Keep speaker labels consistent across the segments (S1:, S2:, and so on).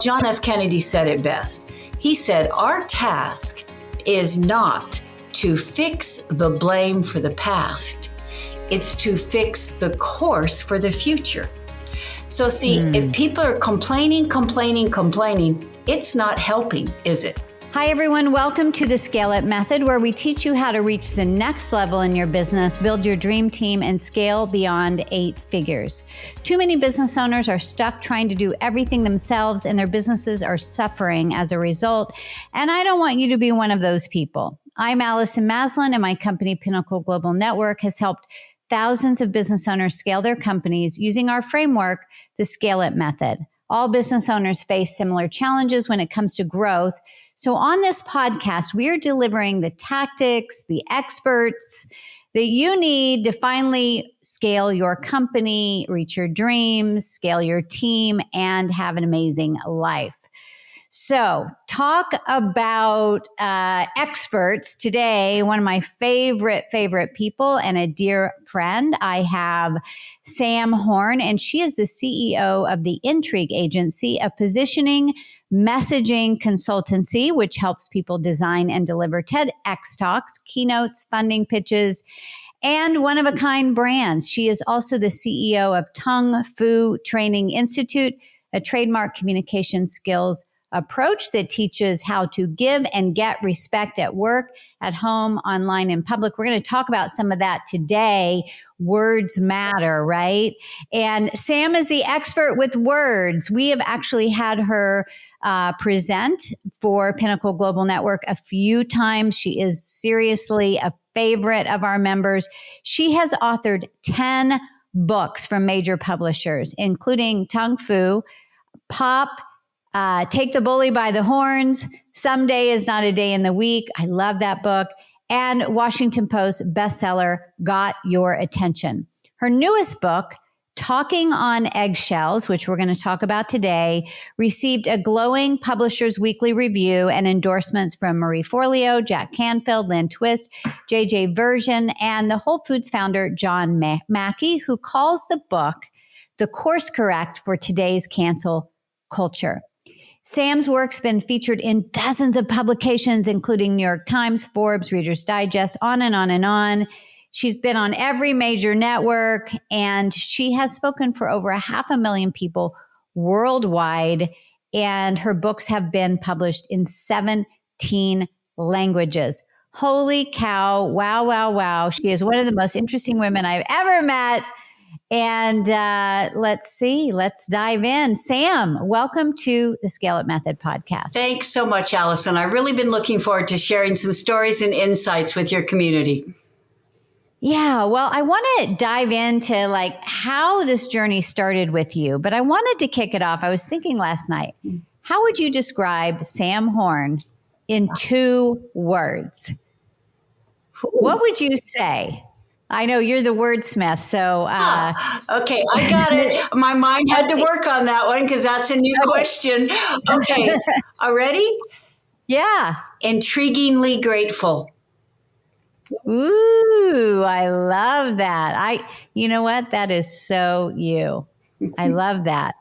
S1: John F. Kennedy said it best. He said, our task is not to fix the blame for the past. It's to fix the course for the future. So see, if people are complaining, it's not helping, is it?
S2: Hi, everyone. Welcome to the Scale It Method, where we teach you how to reach the next level in your business, build your dream team, and scale beyond 8 figures. Too many business owners are stuck trying to do everything themselves, and their businesses are suffering as a result. And I don't want you to be one of those people. I'm Allison Maslan, and my company, Pinnacle Global Network, has helped thousands of business owners scale their companies using our framework, the Scale It Method. All business owners face similar challenges when it comes to growth. So on this podcast, we are delivering the tactics, the experts that you need to finally scale your company, reach your dreams, scale your team, and have an amazing life. So talk about experts today. One of my favorite people and a dear friend. I have Sam Horn, and she is the CEO of the Intrigue Agency, a positioning messaging consultancy, which helps people design and deliver TEDx talks, keynotes, funding pitches, and one-of-a-kind brands. She is also the CEO of Tung Fu Training Institute, a trademark communication skills approach that teaches how to give and get respect at work, at home, online, in public. We're going to talk about some of that today. Words matter, right? And Sam is the expert with words. We have actually had her present for Pinnacle Global Network a few times. She is seriously a favorite of our members. She has authored 10 books from major publishers, including Tung Fu, Pop, Take the Bully by the Horns, Someday is Not a Day in the Week. I love that book. And Washington Post bestseller, Got Your Attention. Her newest book, Talking on Eggshells, which we're going to talk about today, received a glowing Publishers Weekly review and endorsements from Marie Forleo, Jack Canfield, Lynn Twist, JJ Version, and the Whole Foods founder, John Mackey, who calls the book the course correct for today's cancel culture. Sam's work's been featured in dozens of publications, including New York Times, Forbes, Reader's Digest, on and on and on. She's been on every major network, and she has spoken for over 500,000 people worldwide, and her books have been published in 17 languages. Holy cow. Wow, wow, wow. She is one of the most interesting women I've ever met. And let's dive in. Sam, welcome to the Scale It Method podcast.
S1: Thanks so much, Allison. I've really been looking forward to sharing some stories and insights with your community.
S2: Yeah, well, I want to dive into like how this journey started with you, but I wanted to kick it off. I was thinking last night, how would you describe Sam Horn in 2 words? What would you say? I know you're the wordsmith, so...
S1: Okay, I got it. My mind had to work on that one because that's a new question. Okay, ready?
S2: Yeah.
S1: Intriguingly grateful.
S2: Ooh, I love that. You know what? That is so you. I love that.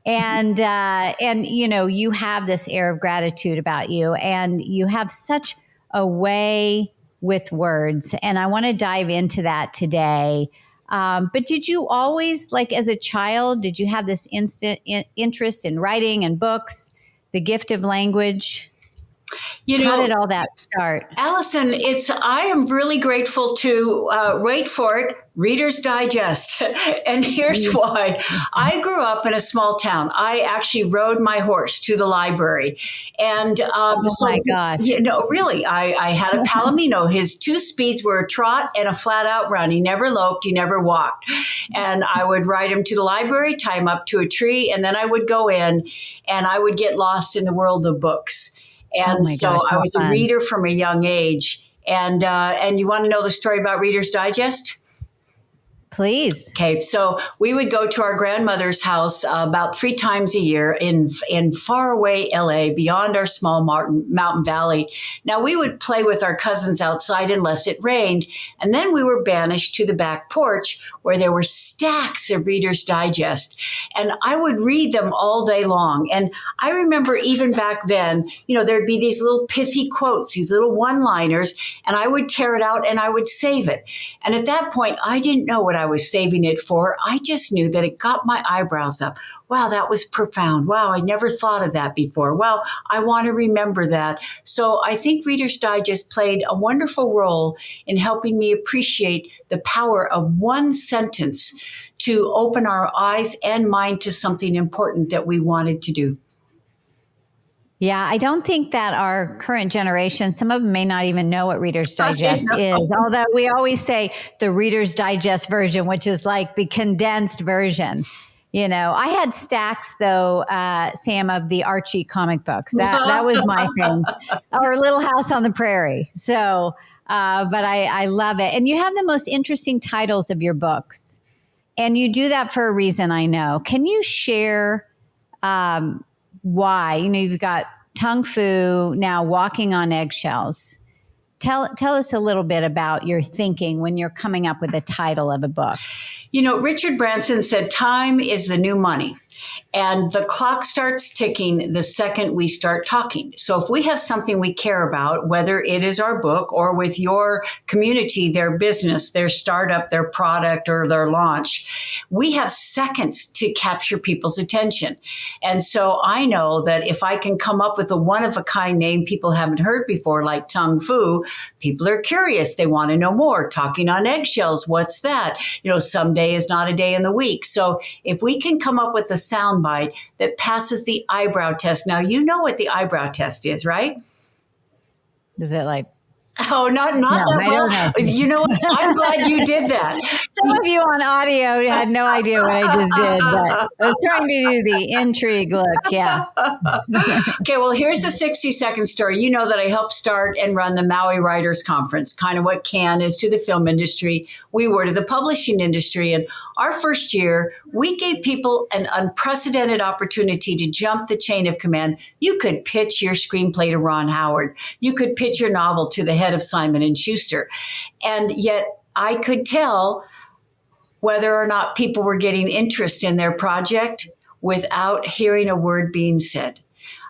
S2: And you know, you have this air of gratitude about you, and you have such a way with words. And I want to dive into that today. But did you always, like as a child, did you have this instant interest in writing and books, the gift of language? How did all that start?
S1: Allison, I am really grateful to, wait for it, Reader's Digest. And here's why. I grew up in a small town. I actually rode my horse to the library. And
S2: my God.
S1: You know, really, I had a Palomino. His 2 speeds were a trot and a flat out run. He never loped. He never walked. And I would ride him to the library, tie him up to a tree, and then I would go in and I would get lost in the world of books. And I was a reader from a young age. And you want to know the story about Reader's Digest?
S2: Please.
S1: Okay, so we would go to our grandmother's house about 3 times a year in faraway LA, beyond our small mountain valley. Now, we would play with our cousins outside unless it rained, and then we were banished to the back porch where there were stacks of Reader's Digest, and I would read them all day long. And I remember even back then, there'd be these little pithy quotes, these little one-liners, and I would tear it out and I would save it. And at that point, I didn't know what I was saving it for. I just knew that it got my eyebrows up. Wow, that was profound. Wow, I never thought of that before. Wow, I want to remember that. So I think Reader's Digest played a wonderful role in helping me appreciate the power of one sentence to open our eyes and mind to something important that we wanted to do.
S2: Yeah, I don't think that our current generation, some of them may not even know what Reader's Digest is, although we always say the Reader's Digest version, which is like the condensed version. I had stacks, though, Sam, of the Archie comic books. That was my thing, or Little House on the Prairie. So, but I love it. And you have the most interesting titles of your books. And you do that for a reason, I know. Can you share why? You've got Tung Fu, now Walking on Eggshells. Tell us a little bit about your thinking when you're coming up with the title of a book.
S1: Richard Branson said, time is the new money. And the clock starts ticking the second we start talking. So if we have something we care about, whether it is our book or with your community, their business, their startup, their product, or their launch, we have seconds to capture people's attention. And so I know that if I can come up with a one-of-a-kind name people haven't heard before, like Tung Fu, people are curious. They want to know more. Talking on eggshells, what's that? Someday is not a day in the week. So if we can come up with a soundbite that passes the eyebrow test. Now, you know what the eyebrow test is, right?
S2: Is it like...
S1: Oh, not
S2: no,
S1: that
S2: I
S1: well.
S2: don't know.
S1: You know what? I'm glad you did that.
S2: Some of you on audio had no idea what I just did, but I was trying to do the intrigue look. Yeah.
S1: Okay, well, here's a 60-second story. You know that I helped start and run the Maui Writers Conference, kind of what Cannes is to the film industry. We were to the publishing industry. And our first year, we gave people an unprecedented opportunity to jump the chain of command. You could pitch your screenplay to Ron Howard. You could pitch your novel to the head of Simon & Schuster. And yet I could tell whether or not people were getting interest in their project without hearing a word being said.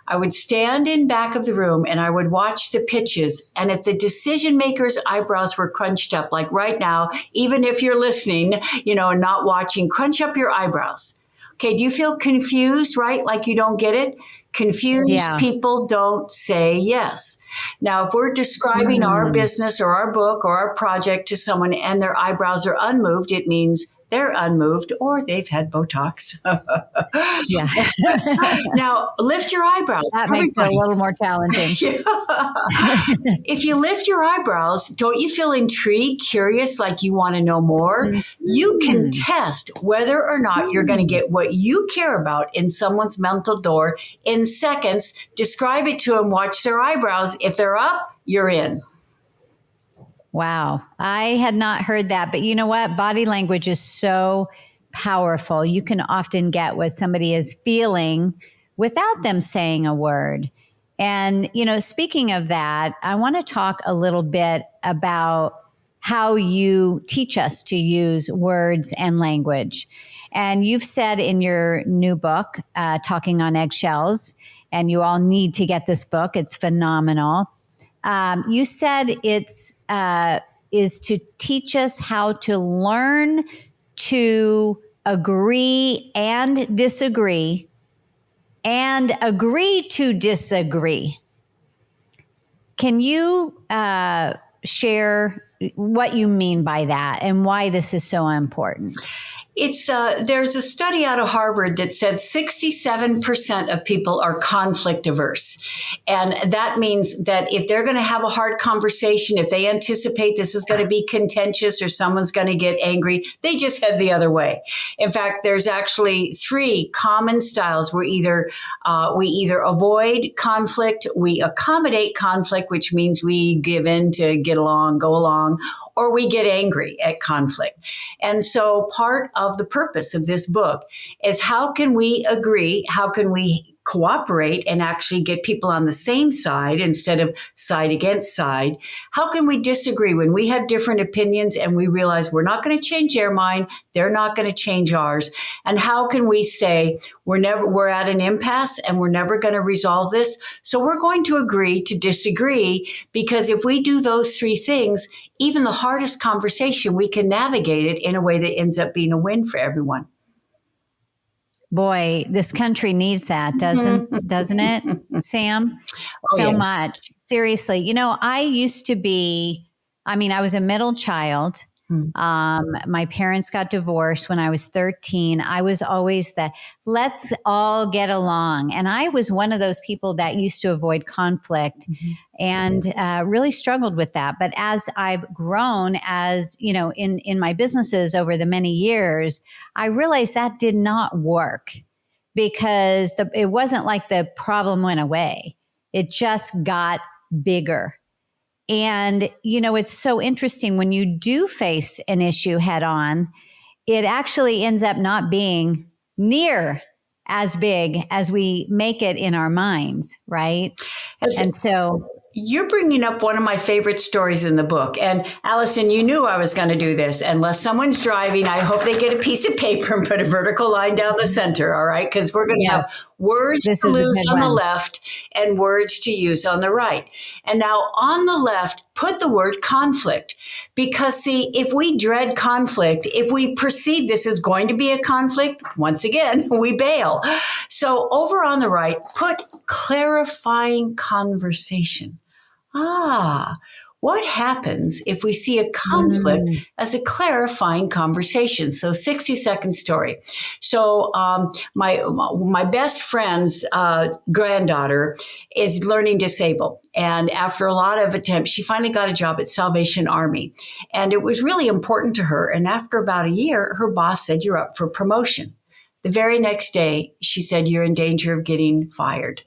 S1: I would stand in back of the room and I would watch the pitches. And if the decision makers' eyebrows were crunched up, like right now, even if you're listening, and not watching, crunch up your eyebrows. Okay, do you feel confused, right? Like you don't get it? Confused people don't say yes. Now, if we're describing our business or our book or our project to someone and their eyebrows are unmoved, it means they're unmoved or they've had Botox.
S2: Yeah.
S1: Now, lift your eyebrows.
S2: That makes it a little more challenging.
S1: If you lift your eyebrows, don't you feel intrigued, curious, like you want to know more? Mm-hmm. You can test whether or not you're going to get what you care about in someone's mental door in seconds. Describe it to them, watch their eyebrows. If they're up, you're in.
S2: Wow. I had not heard that, but you know what? Body language is so powerful. You can often get what somebody is feeling without them saying a word. And, speaking of that, I want to talk a little bit about how you teach us to use words and language. And you've said in your new book, Talking on Eggshells, and you all need to get this book. It's phenomenal. You said it's is to teach us how to learn to agree and disagree and agree to disagree. Can you share what you mean by that and why this is so important?
S1: It's there's a study out of Harvard that said 67% of people are conflict averse. And that means that if they're going to have a hard conversation, if they anticipate this is going to be contentious or someone's going to get angry, they just head the other way. In fact, there's actually 3 common styles where we either avoid conflict, we accommodate conflict, which means we give in to get along, go along, or we get angry at conflict. And so part of the purpose of this book is how can we agree? How can we cooperate and actually get people on the same side instead of side against side? How can we disagree when we have different opinions and we realize we're not going to change their mind, they're not going to change ours? And how can we say we're at an impasse and we're never going to resolve this? So we're going to agree to disagree, because if we do those 3 things, even the hardest conversation, we can navigate it in a way that ends up being a win for everyone.
S2: Boy, this country needs that, doesn't it, Sam? So much. Seriously. I used to be, I was a middle child. My parents got divorced when I was 13. I was always let's all get along. And I was one of those people that used to avoid conflict and really struggled with that. But as I've grown, in my businesses over the many years, I realized that did not work, because it wasn't like the problem went away. It just got bigger. And, it's so interesting when you do face an issue head on, it actually ends up not being near as big as we make it in our minds, right? And so
S1: you're bringing up one of my favorite stories in the book. And Allison, you knew I was going to do this. Unless someone's driving, I hope they get a piece of paper and put a vertical line down the center. All right. Because we're going to have words to lose on the left and words to use on the right. And now on the left, put the word conflict. Because see, if we dread conflict, if we perceive this is going to be a conflict, once again, we bail. So over on the right, put clarifying conversation. What happens if we see a conflict as a clarifying conversation? So 60-second story. So my best friend's granddaughter is learning disabled. And after a lot of attempts, she finally got a job at Salvation Army. And it was really important to her. And after about a year, her boss said, "You're up for promotion." The very next day, she said, "You're in danger of getting fired."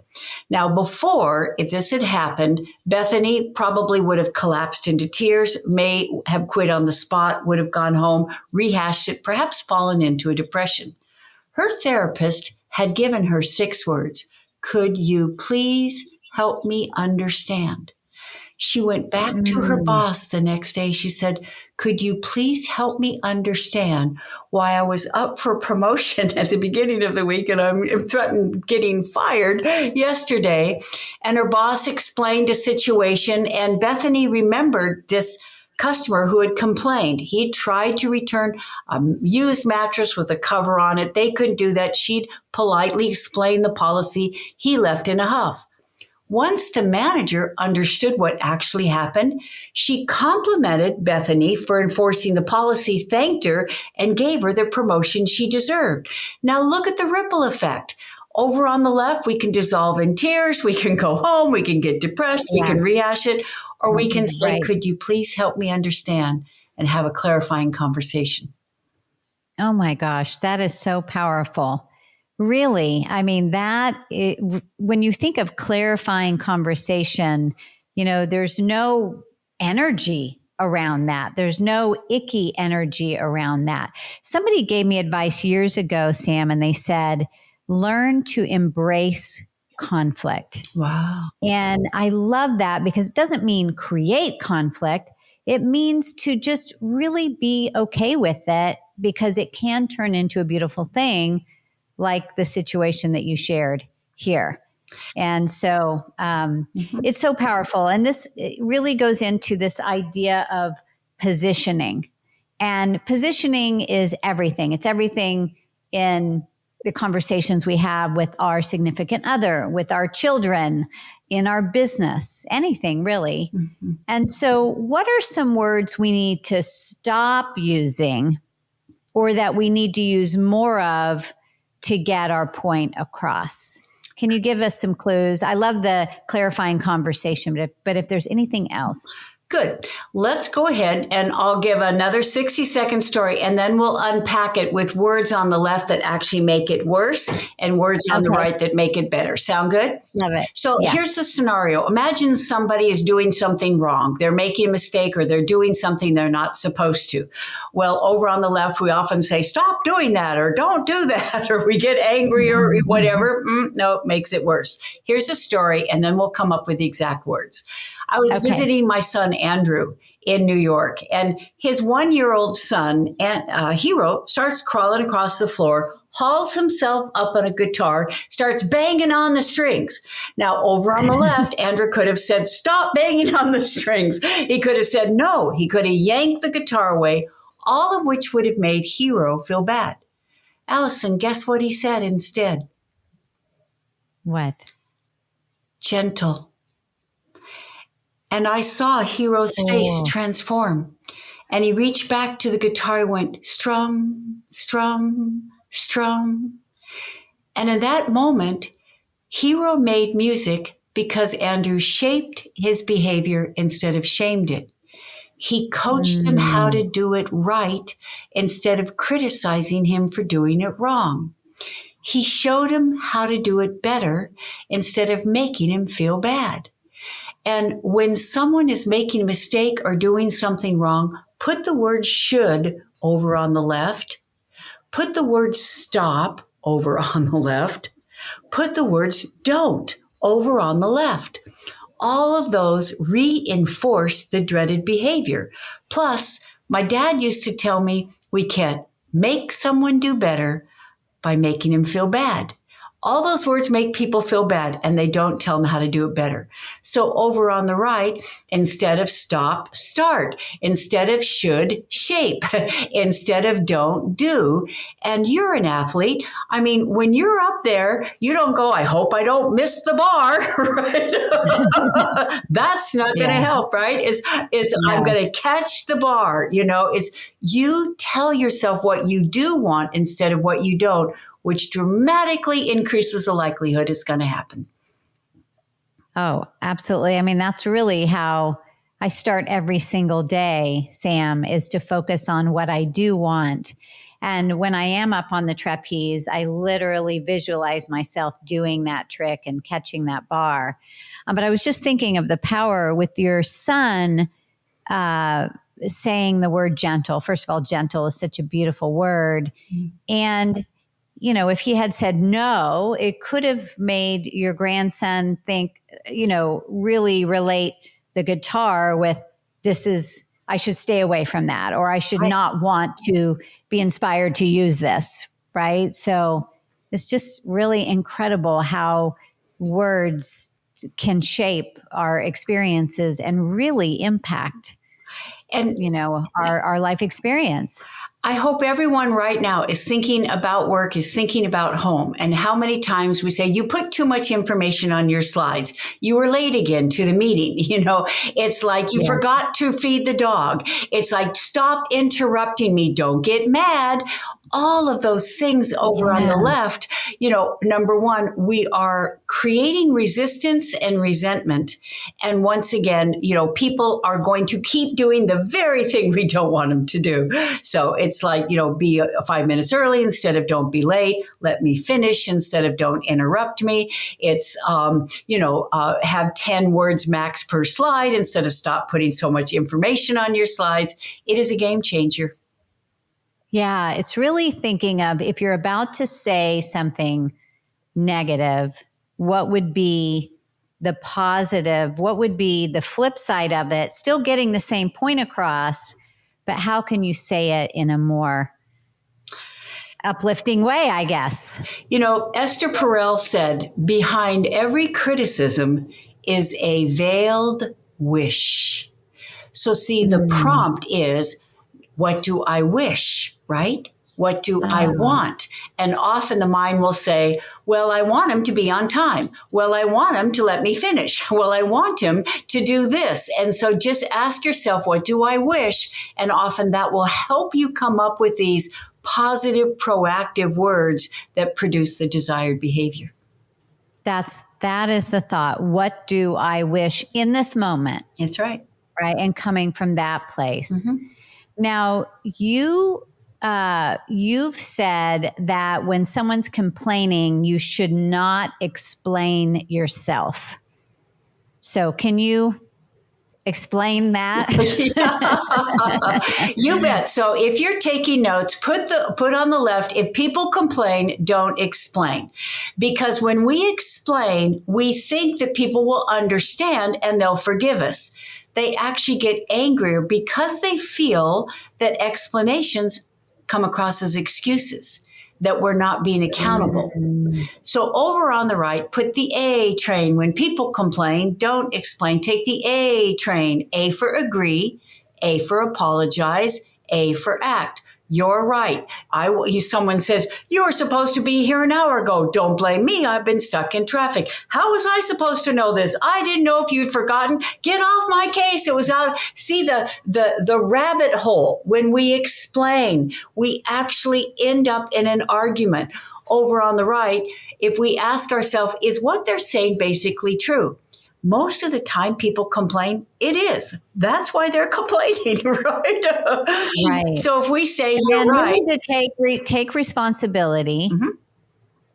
S1: Now, before, if this had happened, Bethany probably would have collapsed into tears, may have quit on the spot, would have gone home, rehashed it, perhaps fallen into a depression. Her therapist had given her 6 words. "Could you please help me understand?" She went back to her boss the next day. She said, "Could you please help me understand why I was up for promotion at the beginning of the week and I'm threatened getting fired yesterday?" And her boss explained a situation, and Bethany remembered this customer who had complained. He tried to return a used mattress with a cover on it. They couldn't do that. She'd politely explained the policy. He left in a huff. Once the manager understood what actually happened, she complimented Bethany for enforcing the policy, thanked her, and gave her the promotion she deserved. Now look at the ripple effect. Over on the left, we can dissolve in tears, we can go home, we can get depressed, we can rehash it, or we can say, "Could you please help me understand?" and have a clarifying conversation.
S2: Oh my gosh, that is so powerful. Really, when you think of clarifying conversation, there's no energy around that. There's no icky energy around that. Somebody gave me advice years ago, Sam, and they said, learn to embrace conflict.
S1: Wow.
S2: And I love that, because it doesn't mean create conflict. It means to just really be okay with it, because it can turn into a beautiful thing, like the situation that you shared here. And so it's so powerful. And this really goes into this idea of positioning. And positioning is everything. It's everything in the conversations we have with our significant other, with our children, in our business, anything really. And so what are some words we need to stop using or that we need to use more of to get our point across? Can you give us some clues? I love the clarifying conversation, but if there's anything else.
S1: Good. Let's go ahead and I'll give another 60-second story and then we'll unpack it with words on the left that actually make it worse and words on the right that make it better. Sound good?
S2: Love it.
S1: So here's the scenario. Imagine somebody is doing something wrong. They're making a mistake or they're doing something they're not supposed to. Well, over on the left, we often say, stop doing that or don't do that or we get angry or whatever. No, it makes it worse. Here's a story and then we'll come up with the exact words. I was visiting my son, Andrew, in New York, and his 1-year-old son, Hero, starts crawling across the floor, hauls himself up on a guitar, starts banging on the strings. Now, over on the left, Andrew could have said, stop banging on the strings. He could have said no. He could have yanked the guitar away, all of which would have made Hero feel bad. Allison, guess what he said instead?
S2: What?
S1: Gentle. And I saw Hero's face transform. And he reached back to the guitar and went, strum, strum, strum. And in that moment, Hero made music because Andrew shaped his behavior instead of shamed it. He coached him how to do it right instead of criticizing him for doing it wrong. He showed him how to do it better instead of making him feel bad. And when someone is making a mistake or doing something wrong, put the word should over on the left, put the word stop over on the left, put the words don't over on the left. All of those reinforce the dreaded behavior. Plus, my dad used to tell me we can't make someone do better by making him feel bad. All those words make people feel bad and they don't tell them how to do it better. So over on the right, instead of stop, start. Instead of should, shape. Instead of don't, do. And you're an athlete. I mean, when you're up there, you don't go, I hope I don't miss the bar, right? That's not going to help, right? I'm going to catch the bar, it's you tell yourself what you do want instead of what you don't, which dramatically increases the likelihood it's going to happen.
S2: Oh, absolutely. I mean, that's really how I start every single day, Sam, is to focus on what I do want. And when I am up on the trapeze, I literally visualize myself doing that trick and catching that bar. But I was just thinking of the power with your son saying the word gentle. First of all, gentle is such a beautiful word. And if he had said no, it could have made your grandson think, really relate the guitar with I should stay away from that, or I should not want to be inspired to use this, right? So it's just really incredible how words can shape our experiences and really impact, our life experience.
S1: I hope everyone right now is thinking about work, is thinking about home, and how many times we say, you put too much information on your slides. You were late again to the meeting. It's like you forgot to feed the dog. It's like, stop interrupting me. Don't get mad. All of those things over on the left, number one, we are creating resistance and resentment. And once again, people are going to keep doing the very thing we don't want them to do. So it's like, be 5 minutes early instead of don't be late. Let me finish instead of don't interrupt me. It's, have 10 words max per slide instead of stop putting so much information on your slides. It is a game changer.
S2: Yeah, it's really thinking of if you're about to say something negative, what would be the positive? What would be the flip side of it? Still getting the same point across, but how can you say it in a more uplifting way, I guess?
S1: Esther Perel said, behind every criticism is a veiled wish. So see, the prompt is, what do I wish, right? What do I want? And often the mind will say, well, I want him to be on time. Well, I want him to let me finish. Well, I want him to do this. And so just ask yourself, what do I wish? And often that will help you come up with these positive, proactive words that produce the desired behavior.
S2: That is the thought. What do I wish in this moment?
S1: That's right.
S2: Right. And coming from that place.
S1: Mm-hmm.
S2: Now, you've said that when someone's complaining, you should not explain yourself. So can you explain that?
S1: You bet. So if you're taking notes, put on the left, if people complain, don't explain. Because when we explain, we think that people will understand and they'll forgive us. They actually get angrier because they feel that explanations come across as excuses, that we're not being accountable. So over on the right, put the A train. When people complain, don't explain. Take the A train. A for agree, A for apologize, A for act. You're right. Someone says, you were supposed to be here an hour ago. Don't blame me. I've been stuck in traffic. How was I supposed to know this? I didn't know if you'd forgotten. Get off my case. It was out. See the rabbit hole. When we explain, we actually end up in an argument. Over on the right, if we ask ourselves, is what they're saying basically true? Most of the time people complain, it is. That's why they're complaining, right?
S2: Right.
S1: So if we say you're right.
S2: We need to take responsibility,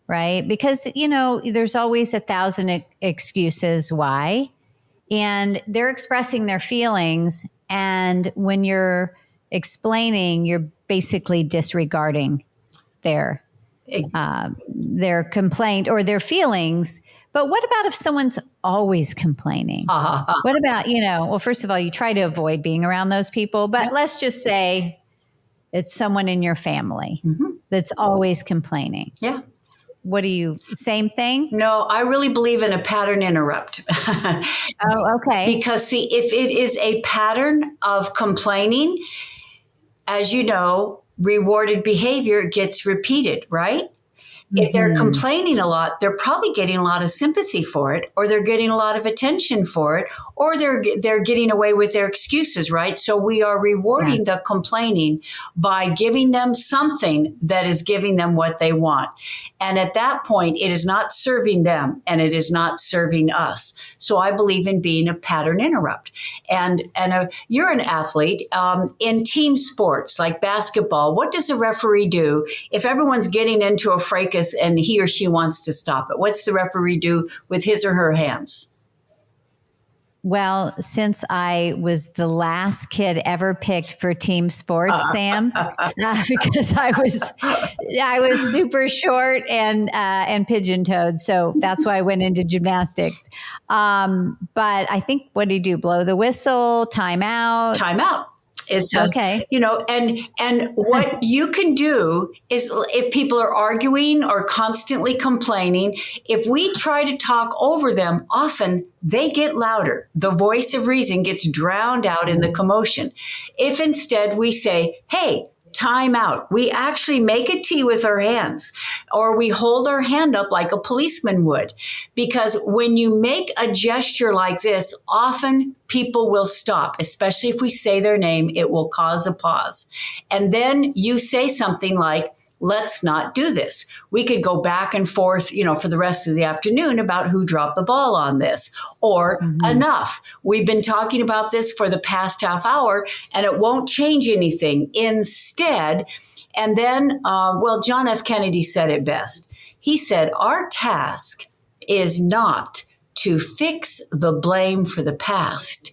S2: right? Because, there's always 1,000 excuses why. And they're expressing their feelings. And when you're explaining, you're basically disregarding their complaint or their feelings. But what about if someone's always complaining? What about, well, first of all, you try to avoid being around those people, but let's just say it's someone in your family that's always complaining.
S1: Yeah.
S2: Same thing?
S1: No, I really believe in a pattern interrupt.
S2: Oh, okay.
S1: Because see, if it is a pattern of complaining, as you know, rewarded behavior gets repeated, right? If they're complaining a lot, they're probably getting a lot of sympathy for it, or they're getting a lot of attention for it, or they're getting away with their excuses, right? So we are rewarding the complaining by giving them something that is giving them what they want. And at that point, it is not serving them and it is not serving us. So I believe in being a pattern interrupt. And you're an athlete in team sports like basketball. What does a referee do if everyone's getting into a fracas and he or she wants to stop it? What's the referee do with his or her hands?
S2: Well, since I was the last kid ever picked for team sports, Sam, because I was super short and pigeon-toed, so that's why I went into gymnastics. But I think, what do you do? Blow the whistle, time out?
S1: Time out. It's
S2: okay.
S1: And what you can do is, if people are arguing or constantly complaining, if we try to talk over them, often they get louder. The voice of reason gets drowned out in the commotion. If instead we say, hey, time out. We actually make a T with our hands, or we hold our hand up like a policeman would. Because when you make a gesture like this, often people will stop, especially if we say their name, it will cause a pause. And then you say something like, let's not do this. We could go back and forth, for the rest of the afternoon about who dropped the ball on this, or enough. We've been talking about this for the past half hour and it won't change anything. Instead, and then, John F. Kennedy said it best. He said, our task is not to fix the blame for the past.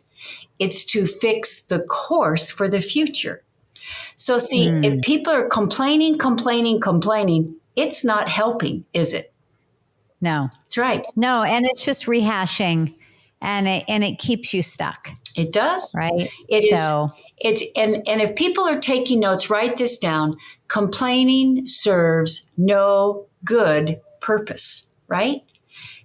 S1: It's to fix the course for the future. So see, if people are complaining, it's not helping, is it?
S2: No.
S1: That's right.
S2: No, and it's just rehashing, and it keeps you stuck.
S1: It does.
S2: Right?
S1: And if people are taking notes, write this down. Complaining serves no good purpose, right?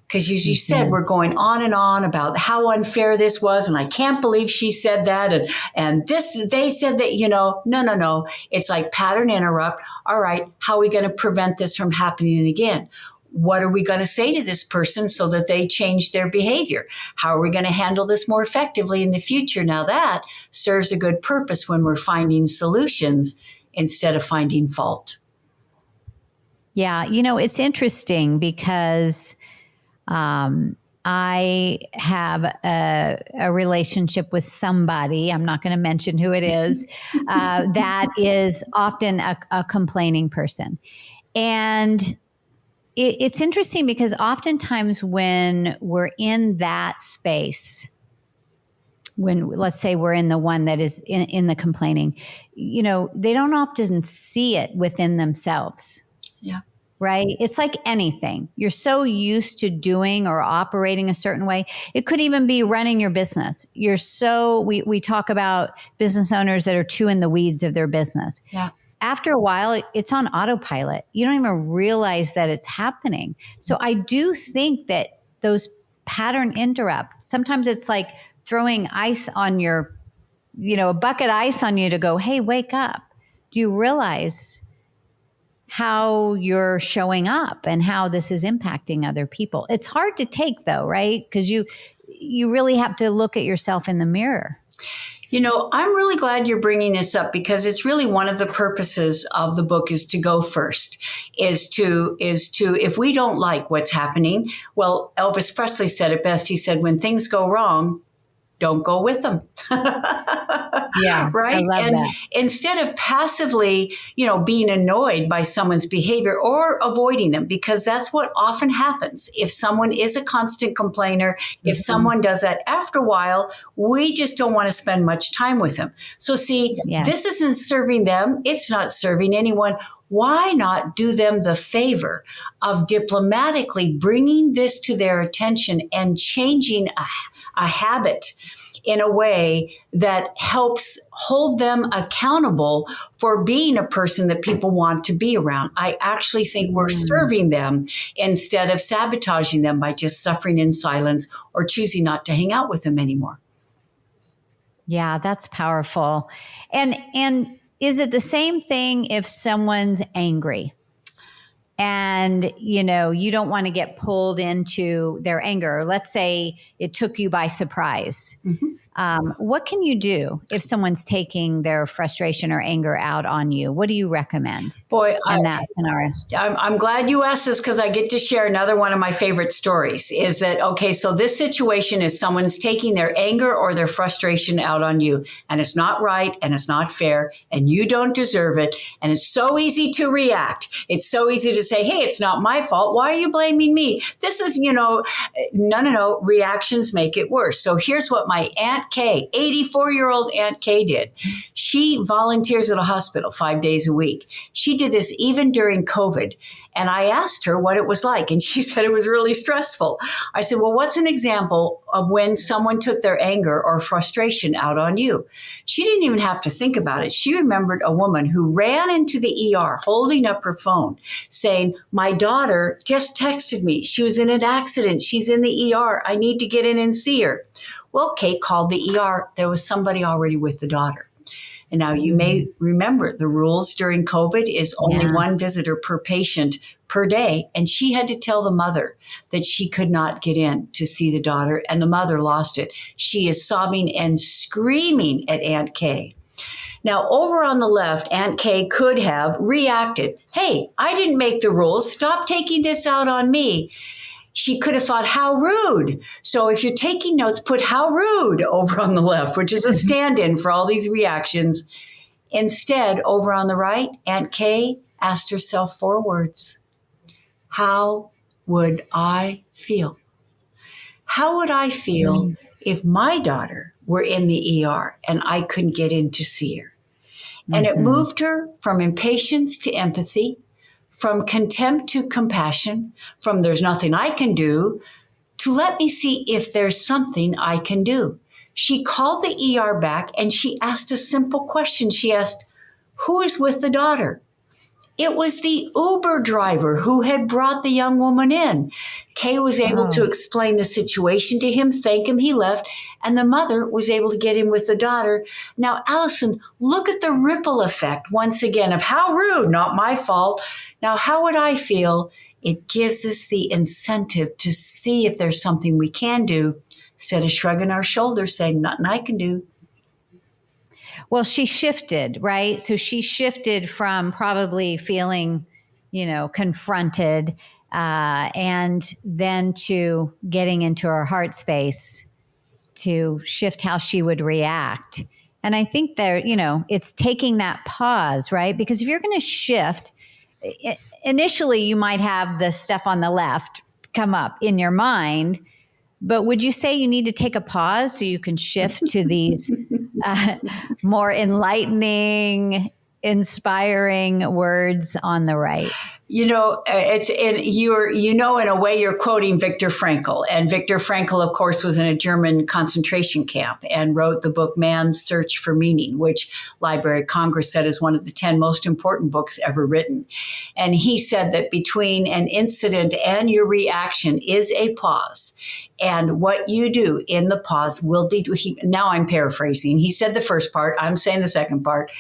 S1: Because as you said, we're going on and on about how unfair this was, and I can't believe she said that, and this, they said that, no. It's like pattern interrupt. All right, how are we going to prevent this from happening again? What are we going to say to this person so that they change their behavior? How are we going to handle this more effectively in the future? Now that serves a good purpose when we're finding solutions instead of finding fault.
S2: Yeah. It's interesting because I have a relationship with somebody, I'm not going to mention who it is, that is often a complaining person. And it's interesting because oftentimes when we're in that space, when let's say we're in the one that is in the complaining, they don't often see it within themselves.
S1: Yeah.
S2: Right? It's like anything. You're so used to doing or operating a certain way. It could even be running your business. We talk about business owners that are too in the weeds of their business.
S1: Yeah.
S2: After a while, it's on autopilot. You don't even realize that it's happening. So I do think that those pattern interrupt, sometimes it's like throwing ice on your, a bucket of ice on you to go, hey, wake up. Do you realize how you're showing up and how this is impacting other people? It's hard to take though, right? Because you really have to look at yourself in the mirror.
S1: I'm really glad you're bringing this up because it's really one of the purposes of the book is to go first, is to, if we don't like what's happening, well, Elvis Presley said it best. He said, when things go wrong, don't go with them.
S2: Yeah.
S1: Right.
S2: I love
S1: and
S2: that.
S1: instead of passively, being annoyed by someone's behavior or avoiding them, because that's what often happens. If someone is a constant complainer, if someone does that, after a while, we just don't want to spend much time with them. So see, This isn't serving them. It's not serving anyone. Why not do them the favor of diplomatically bringing this to their attention and changing a habit in a way that helps hold them accountable for being a person that people want to be around? I actually think we're serving them instead of sabotaging them by just suffering in silence or choosing not to hang out with them anymore.
S2: Yeah, that's powerful. And is it the same thing if someone's angry? And, you don't want to get pulled into their anger. Let's say it took you by surprise. Mm-hmm. What can you do if someone's taking their frustration or anger out on you? What do you recommend in that scenario?
S1: I'm glad you asked this because I get to share another one of my favorite stories is that, okay, so this situation is someone's taking their anger or their frustration out on you, and it's not right and it's not fair and you don't deserve it. And it's so easy to react. It's so easy to say, hey, it's not my fault. Why are you blaming me? This is, no. Reactions make it worse. So here's what my Aunt Kay, 84-year-old Aunt Kay did. She volunteers at a hospital 5 days a week. She did this even during COVID. And I asked her what it was like. And she said it was really stressful. I said, well, what's an example of when someone took their anger or frustration out on you? She didn't even have to think about it. She remembered a woman who ran into the ER holding up her phone saying, my daughter just texted me. She was in an accident. She's in the ER. I need to get in and see her. Well, Kate called the ER. There was somebody already with the daughter. And now you may remember the rules during COVID is only one visitor per patient per day. And she had to tell the mother that she could not get in to see the daughter. And the mother lost it. She is sobbing and screaming at Aunt Kay. Now, over on the left, Aunt Kay could have reacted. Hey, I didn't make the rules. Stop taking this out on me. She could have thought, how rude. So if you're taking notes, put how rude over on the left, which is a stand-in for all these reactions. Instead, over on the right, Aunt Kay asked herself 4 words. How would I feel? How would I feel if my daughter were in the ER and I couldn't get in to see her? And it moved her from impatience to empathy, from contempt to compassion, from there's nothing I can do, to let me see if there's something I can do. She called the ER back and she asked a simple question. She asked, who is with the daughter? It was the Uber driver who had brought the young woman in. Kay was able to explain the situation to him, thank him, he left, and the mother was able to get in with the daughter. Now, Allison, look at the ripple effect once again of how rude, not my fault. Now, how would I feel? It gives us the incentive to see if there's something we can do instead of shrugging our shoulders saying, nothing I can do.
S2: Well, she shifted, right? So she shifted from probably feeling, confronted, and then to getting into her heart space to shift how she would react. And I think there, it's taking that pause, right? Because if you're going to shift, initially you might have the stuff on the left come up in your mind. But would you say you need to take a pause so you can shift to these more enlightening, inspiring words on the right?
S1: In a way you're quoting Viktor Frankl, and Viktor Frankl, of course, was in a German concentration camp and wrote the book Man's Search for Meaning, which Library of Congress said is one of the 10 most important books ever written. And he said that between an incident and your reaction is a pause. And what you do in the pause will now I'm paraphrasing. He said the first part, I'm saying the second part.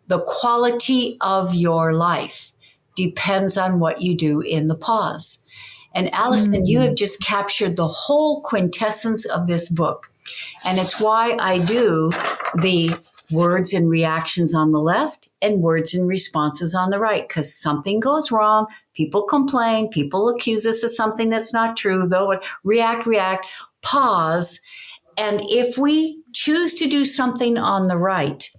S1: The quality of your life depends on what you do in the pause. And Allison, you have just captured the whole quintessence of this book. And it's why I do the words and reactions on the left and words and responses on the right, because something goes wrong. People complain. People accuse us of something that's not true, though. React, pause. And if we choose to do something on the right,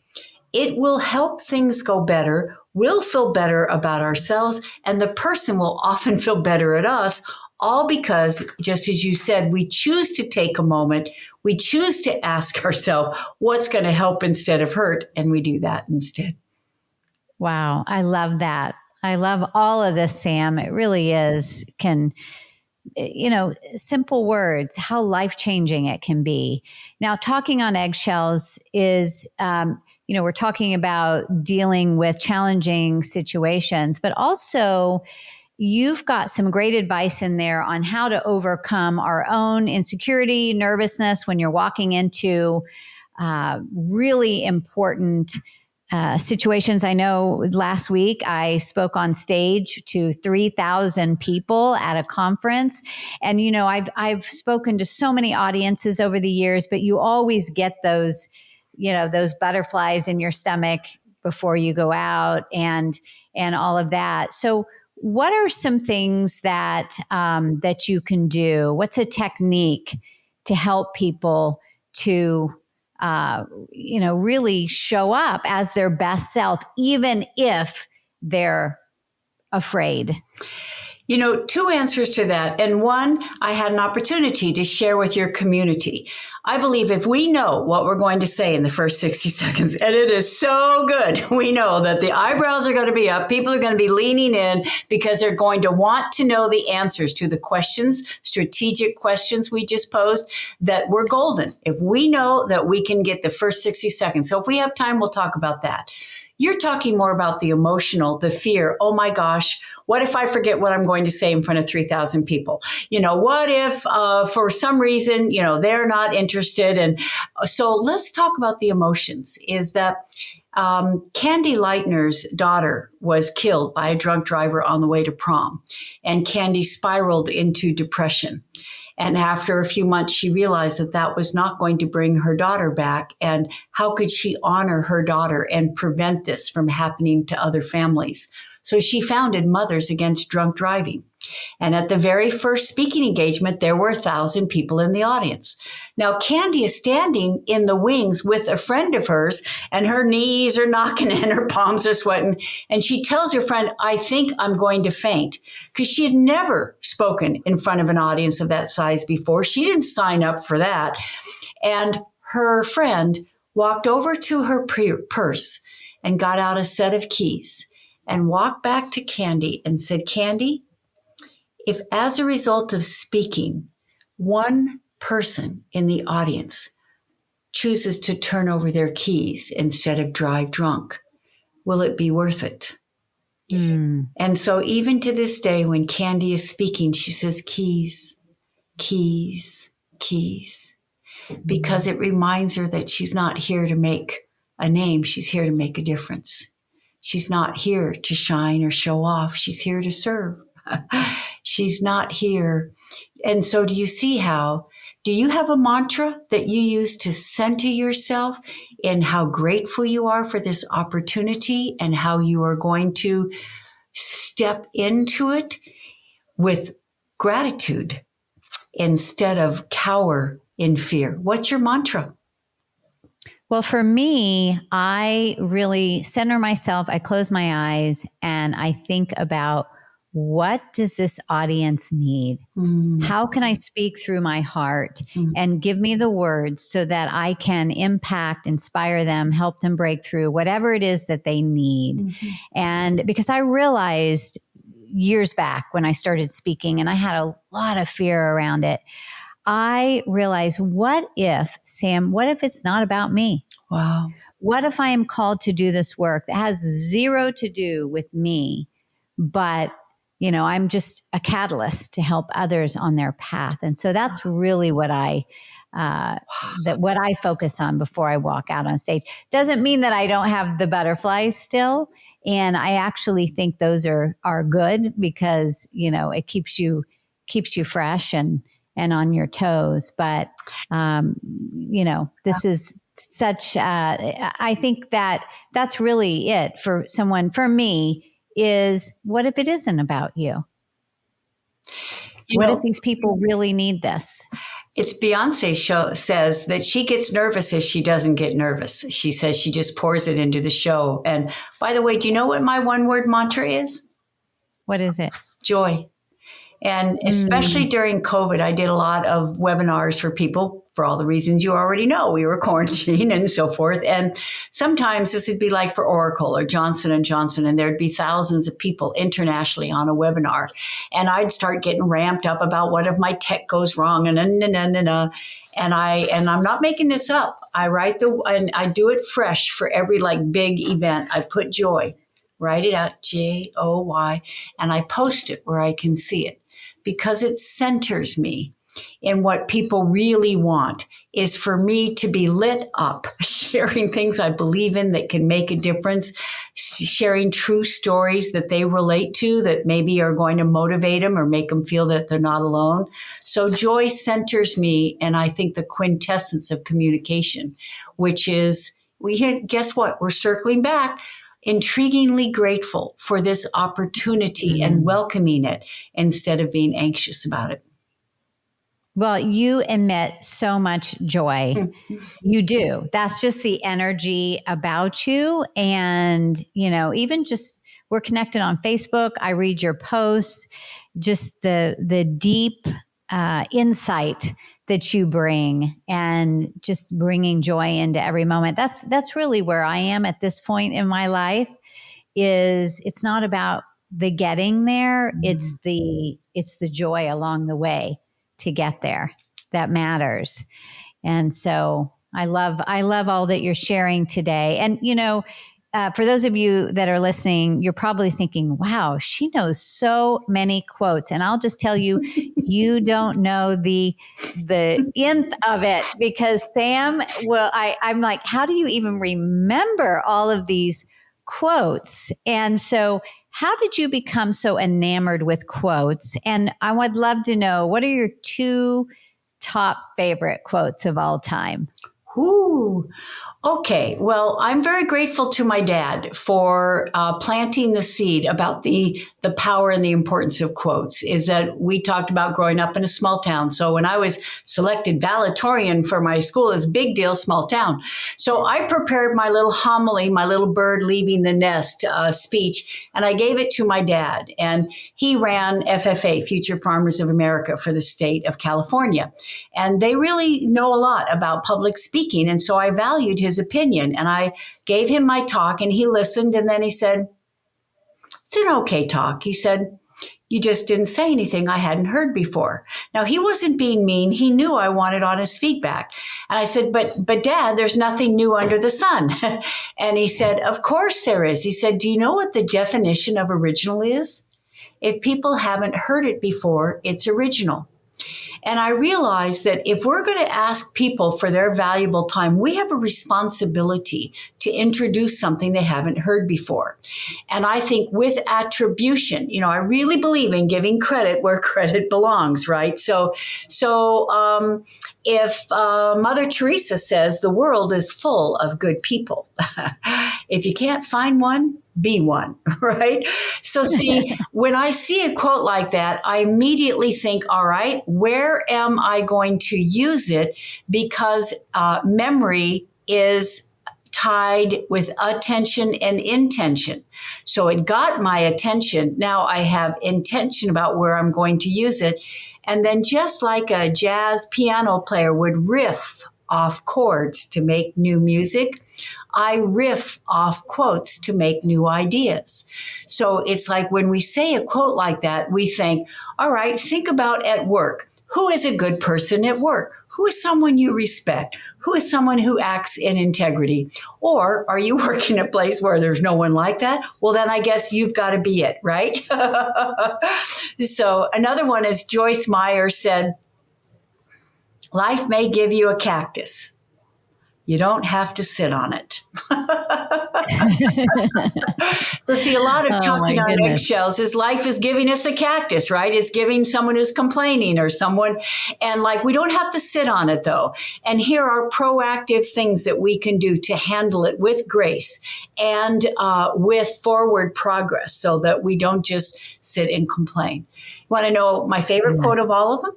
S1: it will help things go better. We'll feel better about ourselves, and the person will often feel better at us, all because, just as you said, we choose to take a moment. We choose to ask ourselves what's going to help instead of hurt, and we do that instead.
S2: Wow. I love that. I love all of this, Sam. It really is, simple words, how life-changing it can be. Now, talking on eggshells is, we're talking about dealing with challenging situations, but also you've got some great advice in there on how to overcome our own insecurity, nervousness when you're walking into really important situations. I know last week I spoke on stage to 3,000 people at a conference. And, I've spoken to so many audiences over the years, but you always get those butterflies in your stomach before you go out and all of that. So what are some things that you can do? What's a technique to help people to really show up as their best self, even if they're afraid?
S1: Two answers to that. And one, I had an opportunity to share with your community. I believe if we know what we're going to say in the first 60 seconds, and it is so good, we know that the eyebrows are going to be up. People are going to be leaning in because they're going to want to know the answers to the questions, strategic questions we just posed, that we're golden. If we know that we can get the first 60 seconds. So if we have time, we'll talk about that. You're talking more about the emotional, the fear. Oh my gosh, what if I forget what I'm going to say in front of 3,000 people? What if for some reason, they're not interested? And so let's talk about the emotions. Is that Candy Leitner's daughter was killed by a drunk driver on the way to prom, and Candy spiraled into depression. And after a few months, she realized that that was not going to bring her daughter back. And how could she honor her daughter and prevent this from happening to other families? So she founded Mothers Against Drunk Driving. And at the very first speaking engagement, there were 1,000 people in the audience. Now, Candy is standing in the wings with a friend of hers, and her knees are knocking and her palms are sweating. And she tells her friend, I think I'm going to faint, because she had never spoken in front of an audience of that size before. She didn't sign up for that. And her friend walked over to her purse and got out a set of keys and walked back to Candy and said, Candy, if as a result of speaking, one person in the audience chooses to turn over their keys instead of drive drunk, will it be worth it? And so even to this day, when Candy is speaking, she says, keys, keys, keys, because it reminds her that she's not here to make a name. She's here to make a difference. She's not here to shine or show off. She's here to serve. She's not here. And so do you see how Do you have a mantra that you use to center yourself in how grateful you are for this opportunity and how you are going to step into it with gratitude instead of cower in fear? What's your mantra?
S2: Well, for me, I really center myself. I close my eyes and I think about, what does this audience need? How can I speak through my heart and give me the words so that I can impact, inspire them, help them break through whatever it is that they need? And because I realized years back when I started speaking, and I had a lot of fear around it, I realized, what if it's not about me?
S1: Wow.
S2: What if I am called to do this work that has zero to do with me, but I'm just a catalyst to help others on their path. And so that's really what I focus on before I walk out on stage. Doesn't mean that I don't have the butterflies still. And I actually think those are good because, it keeps you fresh and on your toes. But, this is such, I think that's really it for someone, for me, is what if it isn't about you? What if these people really need this?
S1: It's Beyonce says that she gets nervous if she doesn't get nervous. She says she just pours it into the show. And by the way, do you know what my one word mantra is?
S2: What is it?
S1: Joy. And especially during COVID, I did a lot of webinars for people for all the reasons you already know. We were quarantined and so forth. And sometimes this would be like for Oracle or Johnson & Johnson, and there'd be thousands of people internationally on a webinar. And I'd start getting ramped up about what if my tech goes wrong and And I'm not making this up. And I do it fresh for every big event. I put joy, write it out, JOY, and I post it where I can see it, because it centers me in what people really want is for me to be lit up, sharing things I believe in that can make a difference, sharing true stories that they relate to that maybe are going to motivate them or make them feel that they're not alone. So joy centers me, and I think the quintessence of communication, which is, guess what? We're circling back. Intriguingly grateful for this opportunity and welcoming it instead of being anxious about it.
S2: Well, you emit so much joy. You do. That's just the energy about you. And, even just we're connected on Facebook. I read your posts, just the deep insight that you bring and just bringing joy into every moment. That's really where I am at this point in my life. It's not about the getting there. It's the joy along the way to get there that matters. And so I love all that you're sharing today. And, for those of you that are listening, you're probably thinking, wow, she knows so many quotes. And I'll just tell you, you don't know the nth of it, because Sam I'm like, how do you even remember all of these quotes? And so how did you become so enamored with quotes? And I would love to know, what are your 2 top favorite quotes of all time?
S1: Ooh. Okay. Well, I'm very grateful to my dad for planting the seed about the power and the importance of quotes. Is that we talked about growing up in a small town. So when I was selected valedictorian for my school, it was a big deal, small town. So I prepared my little homily, my little bird leaving the nest speech, and I gave it to my dad. And he ran FFA, Future Farmers of America, for the state of California. And they really know a lot about public speaking. And so I valued his opinion, and I gave him my talk, and he listened, and then he said, "It's an okay talk." He said, "You just didn't say anything I hadn't heard before." Now, he wasn't being mean. He knew I wanted honest feedback. And I said, but Dad, there's nothing new under the sun. And he said, "Of course there is." He said, "Do you know what the definition of original is? If people haven't heard it before, it's original." And I realized that if we're going to ask people for their valuable time, we have a responsibility to introduce something they haven't heard before. And I think with attribution, I really believe in giving credit where credit belongs, right? So if Mother Teresa says the world is full of good people, if you can't find one, be one, right? So see, when I see a quote like that, I immediately think, all right, where am I going to use it? Because memory is tied with attention and intention. So it got my attention. Now I have intention about where I'm going to use it. And then just like a jazz piano player would riff off chords to make new music, I riff off quotes to make new ideas. So it's like when we say a quote like that, we think, all right, think about at work. Who is a good person at work? Who is someone you respect? Who is someone who acts in integrity? Or are you working a place where there's no one like that? Well, then I guess you've got to be it, right? So another one is Joyce Meyer said, life may give you a cactus. You don't have to sit on it. So see, a lot of talking on eggshells is life is giving us a cactus, right? It's giving someone who's complaining or someone. And we don't have to sit on it though. And here are proactive things that we can do to handle it with grace and with forward progress so that we don't just sit and complain. You want to know my favorite quote of all of them?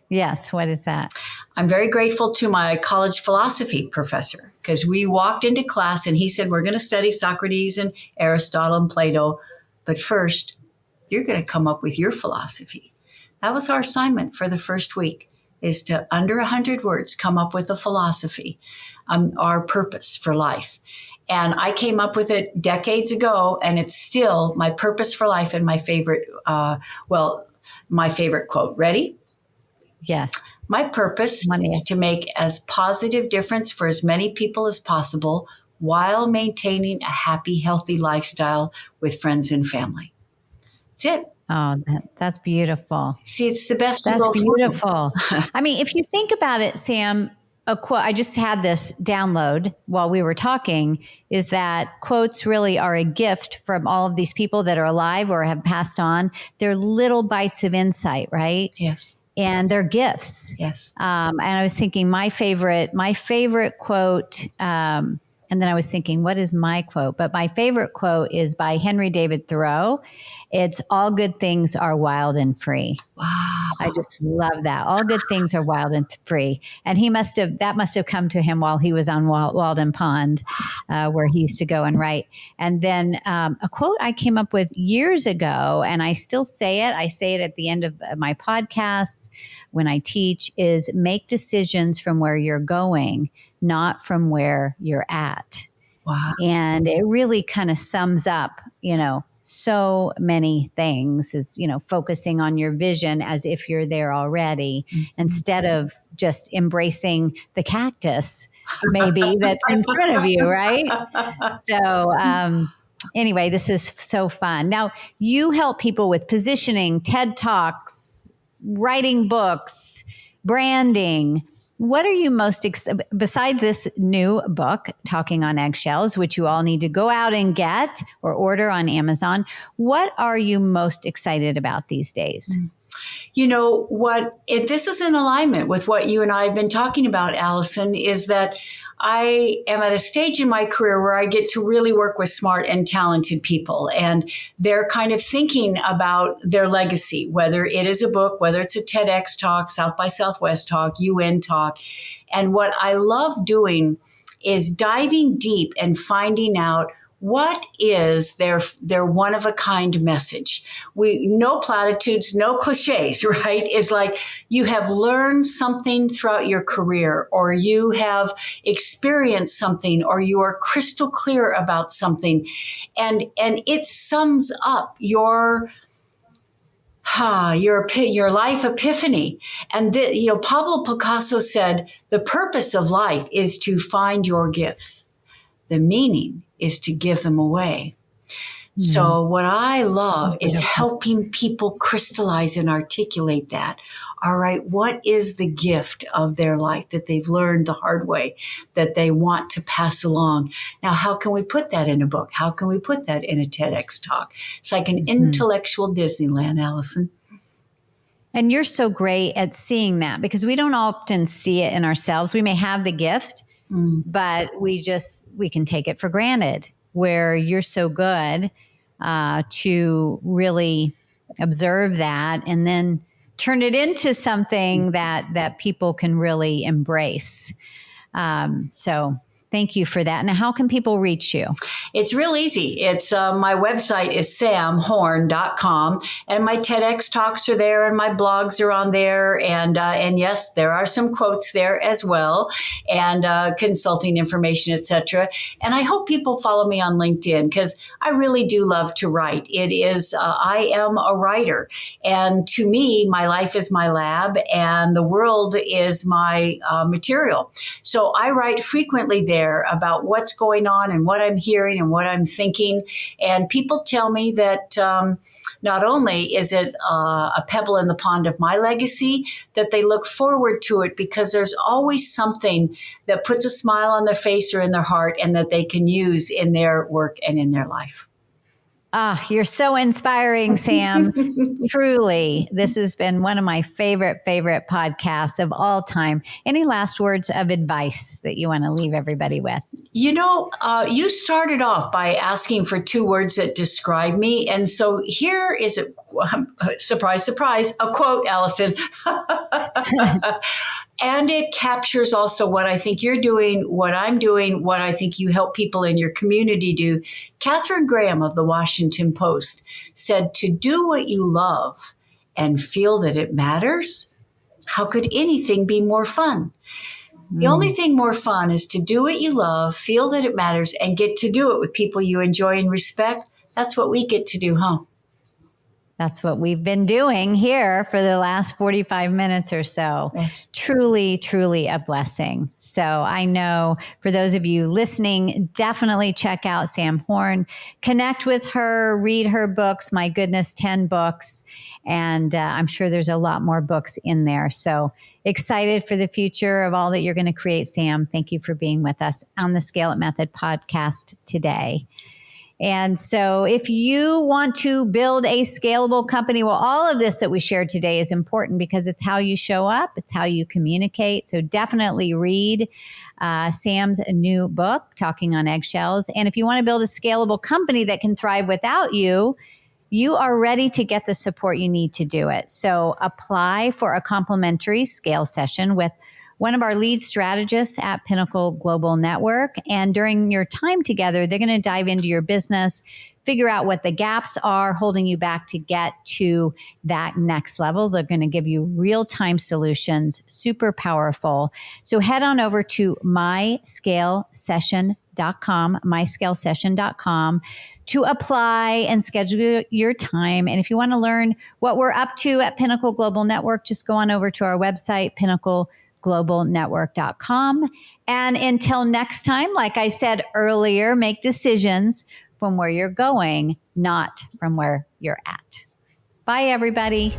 S2: Yes. What is that?
S1: I'm very grateful to my college philosophy professor because we walked into class and he said, we're going to study Socrates and Aristotle and Plato. But first, you're going to come up with your philosophy. That was our assignment for the first week, is to, under 100 words, come up with a philosophy, our purpose for life. And I came up with it decades ago, and it's still my purpose for life and my favorite, my favorite quote. Ready?
S2: Yes.
S1: My purpose is to make as positive difference for as many people as possible while maintaining a happy, healthy lifestyle with friends and family. That's it.
S2: Oh, that's beautiful.
S1: See, it's the best.
S2: That's beautiful. I mean, if you think about it, Sam, a quote, I just had this download while we were talking, is that quotes really are a gift from all of these people that are alive or have passed on. They're little bites of insight, right?
S1: Yes.
S2: And they're gifts.
S1: Yes.
S2: And I was thinking my favorite quote, and then I was thinking, what is my quote? But my favorite quote is by Henry David Thoreau. It's all good things are wild and free.
S1: Wow.
S2: I just love that. All good things are wild and free. And that must have come to him while he was on Walden Pond, where he used to go and write. And then a quote I came up with years ago, and I still say it. I say it at the end of my podcasts when I teach, is make decisions from where you're going, not from where you're at.
S1: Wow.
S2: And it really kind of sums up, so many things, is, focusing on your vision as if you're there already, instead of just embracing the cactus maybe that's in front of you, right? So anyway, this is so fun. Now, you help people with positioning, TED Talks, writing books, branding. What are you most, besides this new book, Talking on Eggshells, which you all need to go out and get or order on Amazon, what are you most excited about these days?
S1: This is in alignment with what you and I have been talking about, Allison, is that I am at a stage in my career where I get to really work with smart and talented people, and they're kind of thinking about their legacy, whether it is a book, whether it's a TEDx talk, South by Southwest talk, UN talk. And what I love doing is diving deep and finding out what is their one-of-a-kind message. No platitudes, no cliches, right? It's like you have learned something throughout your career, or you have experienced something, or you are crystal clear about something. And it sums up your life epiphany. And Pablo Picasso said, the purpose of life is to find your gifts. The meaning is to give them away. So what I love is helping people crystallize and articulate that. All right, what is the gift of their life that they've learned the hard way that they want to pass along? Now, how can we put that in a book? How can we put that in a TEDx talk? It's like an intellectual Disneyland, Allison.
S2: And you're so great at seeing that because we don't often see it in ourselves. We may have the gift, but we can take it for granted, where you're so good to really observe that and then turn it into something that people can really embrace. So thank you for that. Now, how can people reach you?
S1: It's real easy. It's my website is samhorn.com, and my TEDx talks are there, and my blogs are on there, and yes, there are some quotes there as well, and consulting information, etc. And I hope people follow me on LinkedIn because I really do love to write. It is I am a writer, and to me, my life is my lab, and the world is my material. So I write frequently there about what's going on and what I'm hearing and what I'm thinking. And people tell me that not only is it a pebble in the pond of my legacy, that they look forward to it because there's always something that puts a smile on their face or in their heart and that they can use in their work and in their life.
S2: You're so inspiring, Sam. Truly, this has been one of my favorite podcasts of all time. Any last words of advice that you want to leave everybody with?
S1: You know, you started off by asking for 2 words that describe me. And so here is a surprise, surprise, a quote, Allison. And it captures also what I think you're doing, what I'm doing, what I think you help people in your community do. Katharine Graham of the Washington Post said, to do what you love and feel that it matters, how could anything be more fun? The only thing more fun is to do what you love, feel that it matters, and get to do it with people you enjoy and respect. That's what we get to do, huh?
S2: That's what we've been doing here for the last 45 minutes or so.
S1: Yes.
S2: Truly, truly a blessing. So I know for those of you listening, definitely check out Sam Horn, connect with her, read her books. My goodness, 10 books. And I'm sure there's a lot more books in there. So excited for the future of all that you're going to create, Sam. Thank you for being with us on the Scale It Method podcast today. And so if you want to build a scalable company, well, all of this that we shared today is important because it's how you show up. It's how you communicate. So definitely read Sam's new book, Talking on Eggshells. And if you want to build a scalable company that can thrive without you, you are ready to get the support you need to do it. So apply for a complimentary scale session with one of our lead strategists at Pinnacle Global Network. And during your time together, they're going to dive into your business, figure out what the gaps are holding you back to get to that next level. They're going to give you real-time solutions, super powerful. So head on over to myscalesession.com to apply and schedule your time. And if you want to learn what we're up to at Pinnacle Global Network, just go on over to our website, pinnacleglobalnetwork.com. And until next time, like I said earlier, make decisions from where you're going, not from where you're at. Bye, everybody.